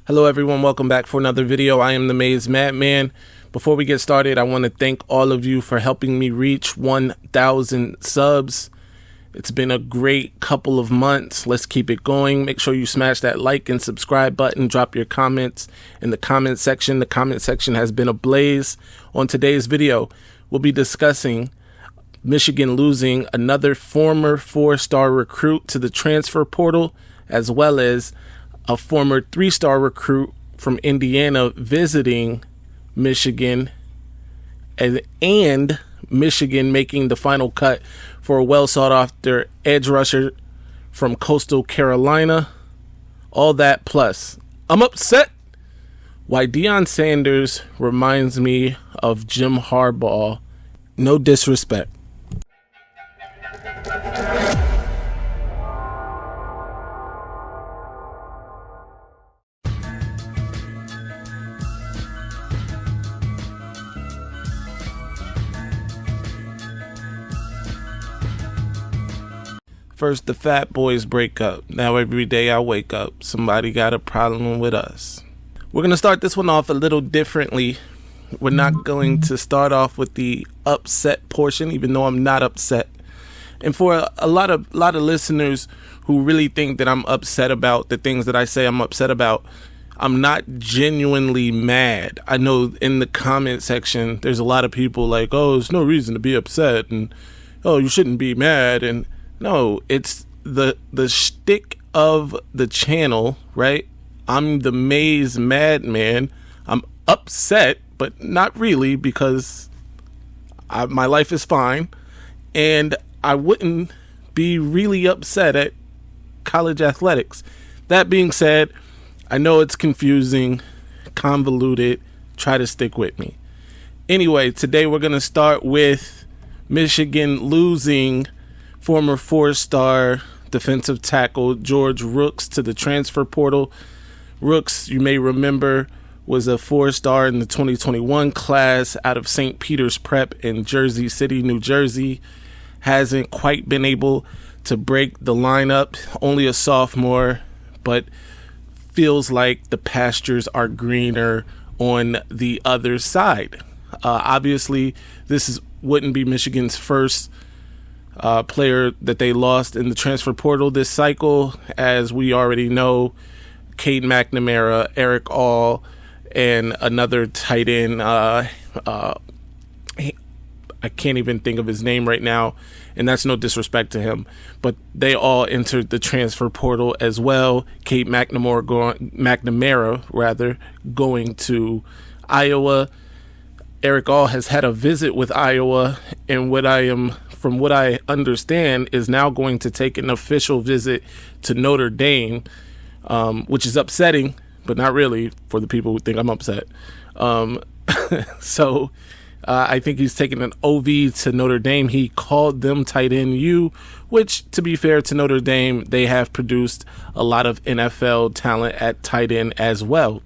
Hello everyone, welcome back for another video. I am the Maize Madman. Before we get started, I want to thank all of you for helping me reach 1,000 subs. It's been a great couple of months. Let's keep it going. Make sure you smash that like and subscribe button. Drop your comments in the comment section. The comment section has been ablaze. On today's video, we'll be discussing Michigan losing another former 4-star recruit to the transfer portal, as well as a former 3-star recruit from Indiana visiting Michigan, and Michigan making the final cut for a well sought after edge rusher from Coastal Carolina. All that plus, I'm upset why Deion Sanders reminds me of Jim Harbaugh. No disrespect. First, the Fat Boys break up. Now every day I wake up, somebody got a problem with us. We're going to start this one off a little differently. We're not going to start off with the upset portion, even though I'm not upset. And for a lot of listeners who really think that I'm upset about the things that I say I'm upset about, I'm not genuinely mad. I know in the comment section, there's a lot of people like, oh, there's no reason to be upset, and oh, you shouldn't be mad, and no, it's the shtick of the channel, right? I'm the Maize Madman. I'm upset, but not really, because my life is fine, and I wouldn't be really upset at college athletics. That being said, I know it's confusing, convoluted. Try to stick with me. Anyway, today we're going to start with Michigan losing former 4-star defensive tackle George Rooks to the transfer portal. Rooks, you may remember, was a 4-star in the 2021 class out of St. Peter's Prep in Jersey City, New Jersey. Hasn't quite been able to break the lineup. Only a sophomore, but feels like the pastures are greener on the other side. Obviously, this wouldn't be Michigan's first player that they lost in the transfer portal this cycle. As we already know, Cade McNamara, Eric All, and another tight end, I can't even think of his name right now, and that's no disrespect to him, but they all entered the transfer portal as well. Cade McNamara going to Iowa. Eric All has had a visit with Iowa, and from what I understand, is now going to take an official visit to Notre Dame, which is upsetting, but not really for the people who think I'm upset. So I think he's taking an OV to Notre Dame. He called them tight end U, which, to be fair to Notre Dame, they have produced a lot of NFL talent at tight end as well.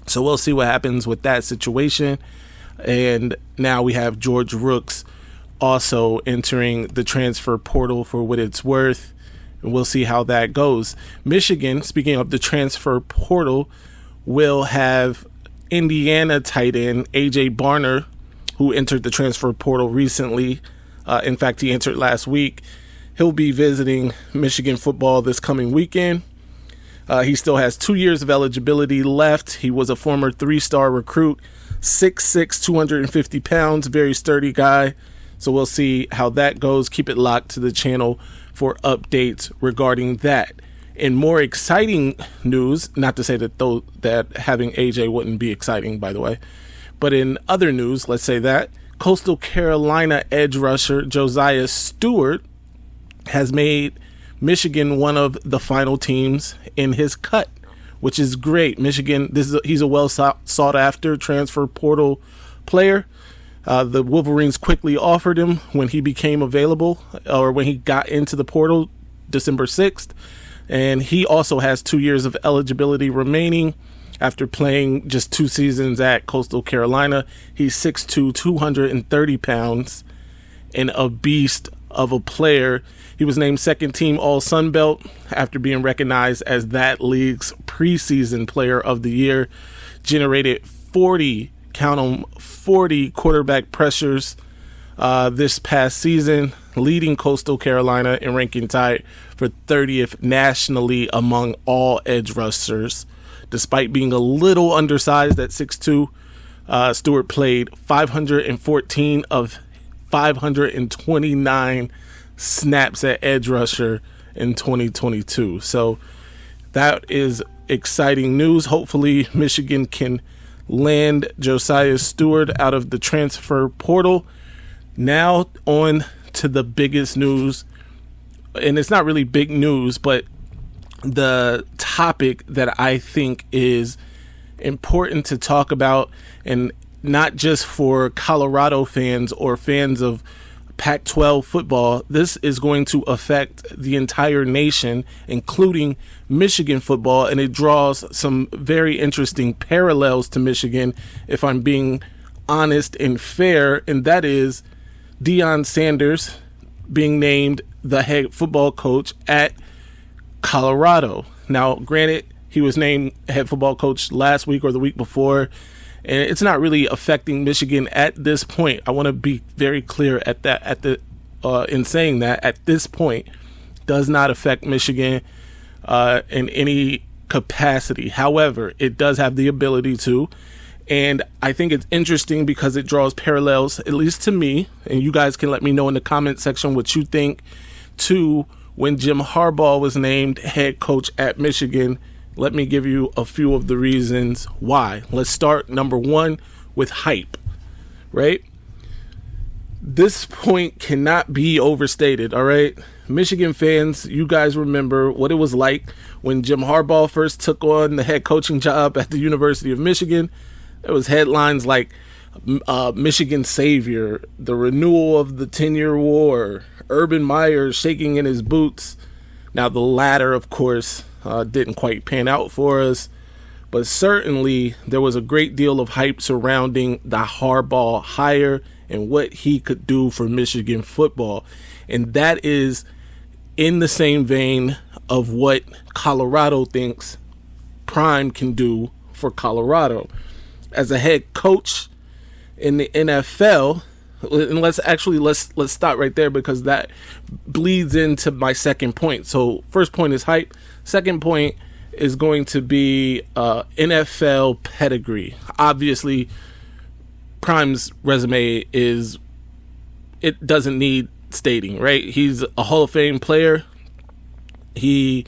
So we'll see what happens with that situation. And now we have George Rooks also entering the transfer portal for what it's worth, and we'll see how that goes. Michigan, speaking of the transfer portal, will have Indiana tight end AJ Barner, who entered the transfer portal recently. In fact, he entered last week. He'll be visiting Michigan football this coming weekend. He still has 2 years of eligibility left. He was a former 3-star recruit, 6'6", 250 pounds, very sturdy guy. So we'll see how that goes. Keep it locked to the channel for updates regarding that. In more exciting news, not to say that having AJ wouldn't be exciting, by the way, but in other news, let's say that Coastal Carolina edge rusher Josaiah Stewart has made Michigan one of the final teams in his cut, which is great. Michigan, he's a well sought after transfer portal player. The Wolverines quickly offered him when he became available, or when he got into the portal December 6th. And he also has 2 years of eligibility remaining after playing just 2 seasons at Coastal Carolina. He's 6'2", 230 pounds, and a beast of a player. He was named second team All Sun Belt after being recognized as that league's preseason player of the year. Generated 40, count them, 40 quarterback pressures this past season, leading Coastal Carolina in ranking tied for 30th nationally among all edge rushers. Despite being a little undersized at 6'2", Stewart played 514 of 529 snaps at edge rusher in 2022. So that is exciting news. Hopefully Michigan can land Josaiah Stewart out of the transfer portal. Now on to the biggest news, and it's not really big news, but the topic that I think is important to talk about, and not just for Colorado fans or fans of Pac-12 football. This is going to affect the entire nation, including Michigan football, and it draws some very interesting parallels to Michigan, if I'm being honest and fair, and that is Deion Sanders being named the head football coach at Colorado. Now, granted, he was named head football coach last week or the week before, and it's not really affecting Michigan at this point. I want to be very clear at that. In saying that, at this point, does not affect Michigan in any capacity. However, it does have the ability to, and I think it's interesting because it draws parallels, at least to me, and you guys can let me know in the comment section what you think, to when Jim Harbaugh was named head coach at Michigan. Let me give you a few of the reasons why. Let's start, number one, with hype, right? This point cannot be overstated, all right? Michigan fans, you guys remember what it was like when Jim Harbaugh first took on the head coaching job at the University of Michigan. There was headlines like Michigan Savior, the renewal of the 10-year war, Urban Meyer shaking in his boots. Now, the latter, of course, didn't quite pan out for us, but certainly there was a great deal of hype surrounding the Harbaugh hire and what he could do for Michigan football. And that is in the same vein of what Colorado thinks Prime can do for Colorado. As a head coach in the NFL, and let's stop right there, because that bleeds into my second point. So first point is hype. Second point is going to be NFL pedigree. Obviously, Prime's resume it doesn't need stating, right? He's a Hall of Fame player. He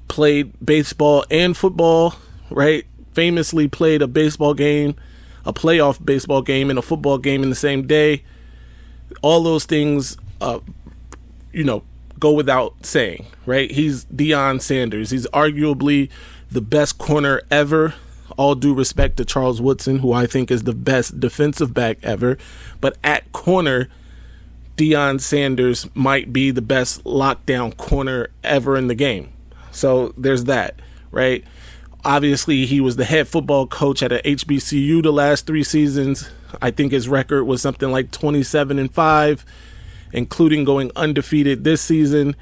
played baseball and football, right? Famously played a baseball game, a playoff baseball game, and a football game in the same day. All those things, go without saying, right? He's Deion Sanders. He's arguably the best corner ever. All due respect to Charles Woodson, who I think is the best defensive back ever. But at corner, Deion Sanders might be the best lockdown corner ever in the game. So there's that, right? Obviously, he was the head football coach at a HBCU the last 3 seasons. I think his record was something like 27-5, including going undefeated this season.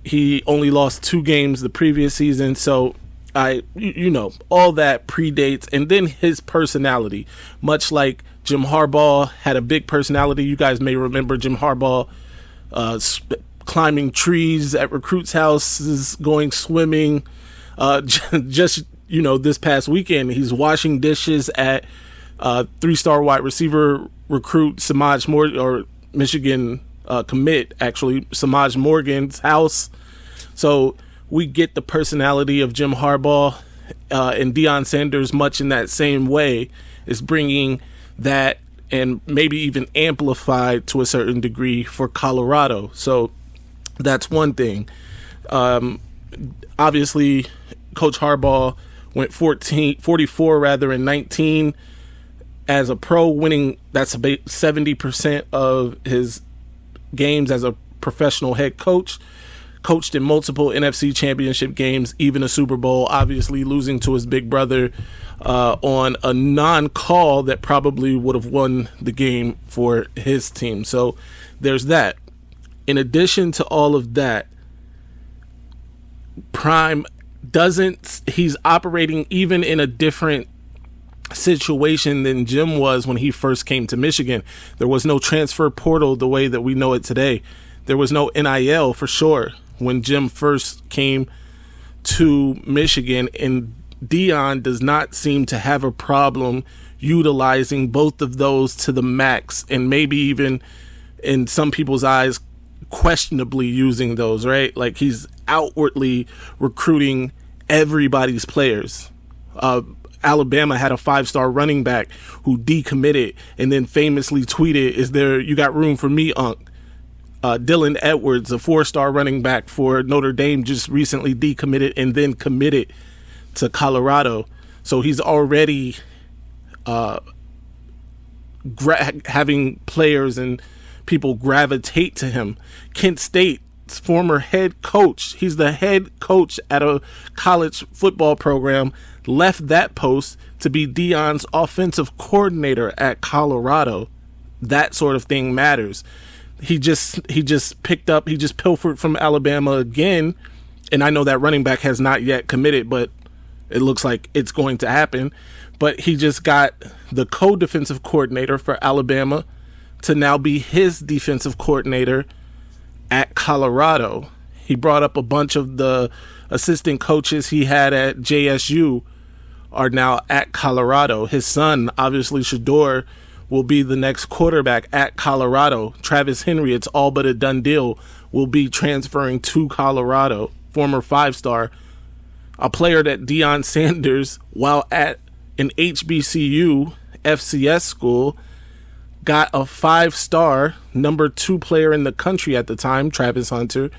He only lost 2 games the previous season. So all that predates. And then his personality, much like Jim Harbaugh had a big personality. You guys may remember Jim Harbaugh climbing trees at recruits' houses, going swimming. This past weekend, he's washing dishes at 3-star wide receiver recruit Samaj Morgan, or Michigan commit, actually, Samaj Morgan's house. So we get the personality of Jim Harbaugh, and Deion Sanders, much in that same way, is bringing that, and maybe even amplified to a certain degree, for Colorado. So that's one thing. Obviously, Coach Harbaugh went 44 in 19 as a pro, winning, that's about 70% of his games as a professional head coach. Coached in multiple NFC championship games, even a Super Bowl, obviously losing to his big brother on a non-call that probably would have won the game for his team. So there's that. In addition to all of that, Prime he's operating even in a different situation than Jim was when he first came to Michigan. There was no transfer portal the way that we know it today. There was no NIL for sure when Jim first came to Michigan, and Deion does not seem to have a problem utilizing both of those to the max, and maybe even in some people's eyes questionably using those, right? Like, he's outwardly recruiting everybody's players. Alabama had a 5-star running back who decommitted and then famously tweeted, you got room for me, Unc? Dylan Edwards, a 4-star running back for Notre Dame, just recently decommitted and then committed to Colorado. So he's already having players and people gravitate to him. Kent State's former head coach, he's the head coach at a college football program, left that post to be Deion's offensive coordinator at Colorado. That sort of thing matters. He just pilfered from Alabama again, and I know that running back has not yet committed, but it looks like it's going to happen. But he just got the co-defensive coordinator for Alabama to now be his defensive coordinator at Colorado. He brought up a bunch of the assistant coaches he had at JSU are now at Colorado. His son, obviously Shador, will be the next quarterback at Colorado. Travis Henry, it's all but a done deal, will be transferring to Colorado, former 5-star. A player that Deion Sanders, while at an HBCU FCS school, got a 5-star number 2 player in the country at the time, Travis Hunter,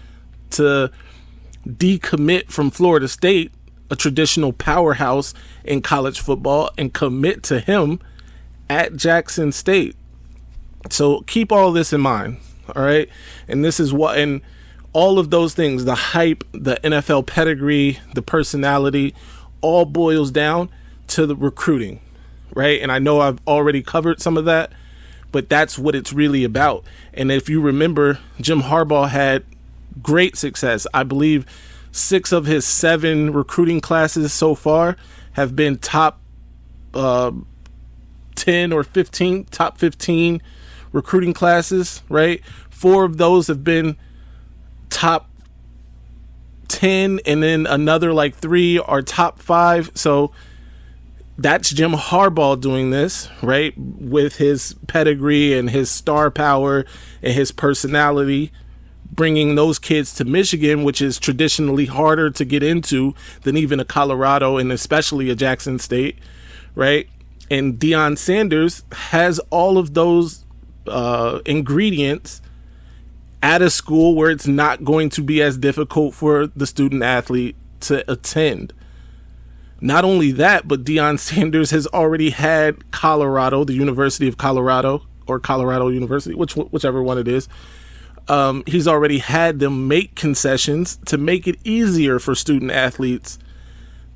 to decommit from Florida State, a traditional powerhouse in college football, and commit to him at Jackson State. So keep all this in mind, all right? And this is what, and all of those things, the hype, the NFL pedigree, the personality, all boils down to the recruiting, right? And I know I've already covered some of that, but that's what it's really about. And if you remember, Jim Harbaugh had great success. I believe 6 of his 7 recruiting classes so far have been top 10 or 15, top 15 recruiting classes, right? 4 of those have been top 10, and then another like 3 are top 5. So that's Jim Harbaugh doing this, right? With his pedigree and his star power and his personality, bringing those kids to Michigan, which is traditionally harder to get into than even a Colorado and especially a Jackson State, right? And Deion Sanders has all of those ingredients at a school where it's not going to be as difficult for the student athlete to attend. Not only that, but Deion Sanders has already had Colorado, the University of Colorado, or Colorado University, whichever one it is. He's already had them make concessions to make it easier for student athletes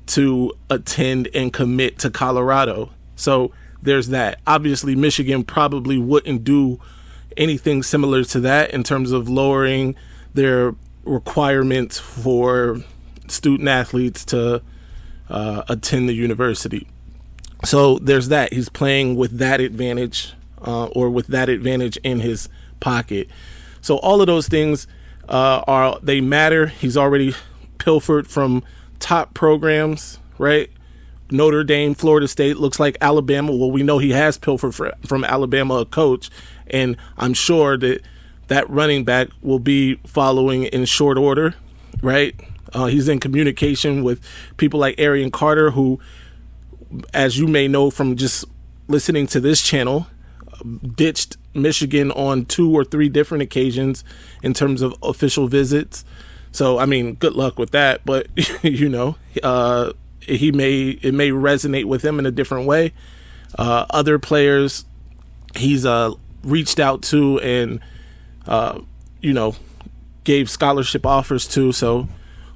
to attend and commit to Colorado. So there's that. Obviously, Michigan probably wouldn't do anything similar to that in terms of lowering their requirements for student athletes to attend the university. So there's that. He's playing with that advantage, or with that advantage in his pocket. So all of those things they matter. He's already pilfered from top programs, right? Notre Dame, Florida State, looks like Alabama. Well, we know he has pilfered from Alabama, a coach, and I'm sure that running back will be following in short order, right? He's in communication with people like Arian Carter, who, as you may know from just listening to this channel, ditched Michigan on 2 or 3 different occasions in terms of official visits. So, I mean, good luck with that. But, you know, it may resonate with him in a different way. Other players he's reached out to and, gave scholarship offers to. So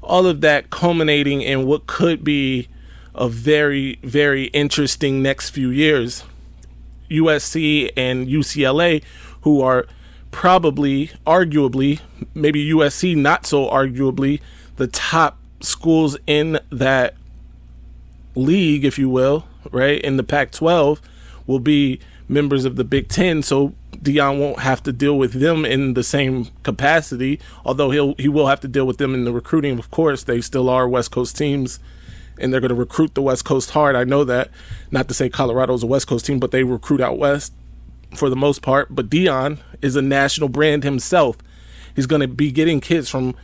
all of that culminating in what could be a very, very interesting next few years. USC and UCLA, who are probably, arguably, maybe USC not so arguably, the top schools in that league, if you will, right, in the Pac-12 will be members of the Big Ten, so Deion won't have to deal with them in the same capacity, although he will have to deal with them in the recruiting. Of course, they still are West Coast teams, and they're going to recruit the West Coast hard. I know that. Not to say Colorado's a West Coast team, but they recruit out West for the most part. But Deion is a national brand himself. He's going to be getting kids from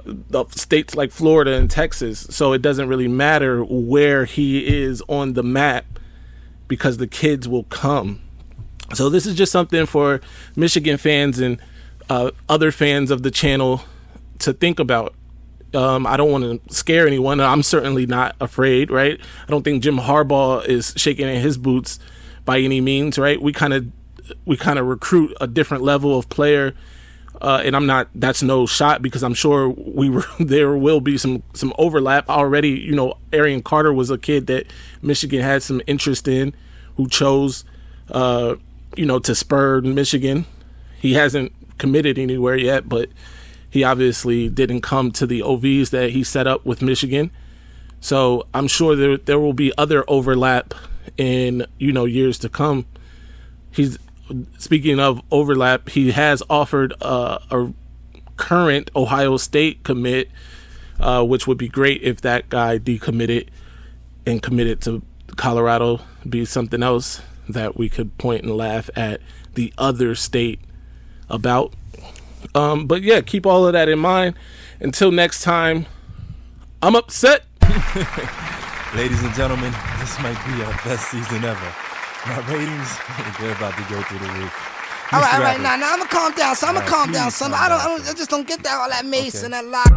the states like Florida and Texas, so it doesn't really matter where he is on the map because the kids will come. So this is just something for Michigan fans and other fans of the channel to think about. I don't want to scare anyone. I'm certainly not afraid, right? I don't think Jim Harbaugh is shaking in his boots by any means, right? We kind of recruit a different level of player, and I'm not. That's no shot because I'm sure there will be some overlap already. You know, Arian Carter was a kid that Michigan had some interest in, who chose, to spur Michigan. He hasn't committed anywhere yet, but he obviously didn't come to the OVs that he set up with Michigan. So I'm sure there will be other overlap in, years to come. Speaking of overlap, he has offered a current Ohio State commit, which would be great if that guy decommitted and committed to Colorado. Be something else that we could point and laugh at the other state about. But yeah, keep all of that in mind. Until next time, I'm upset. Ladies and gentlemen, this might be our best season ever. My ratings, they're about to go through the roof. All right, now I'm gonna calm down. I just don't get that all that Maize and that lock.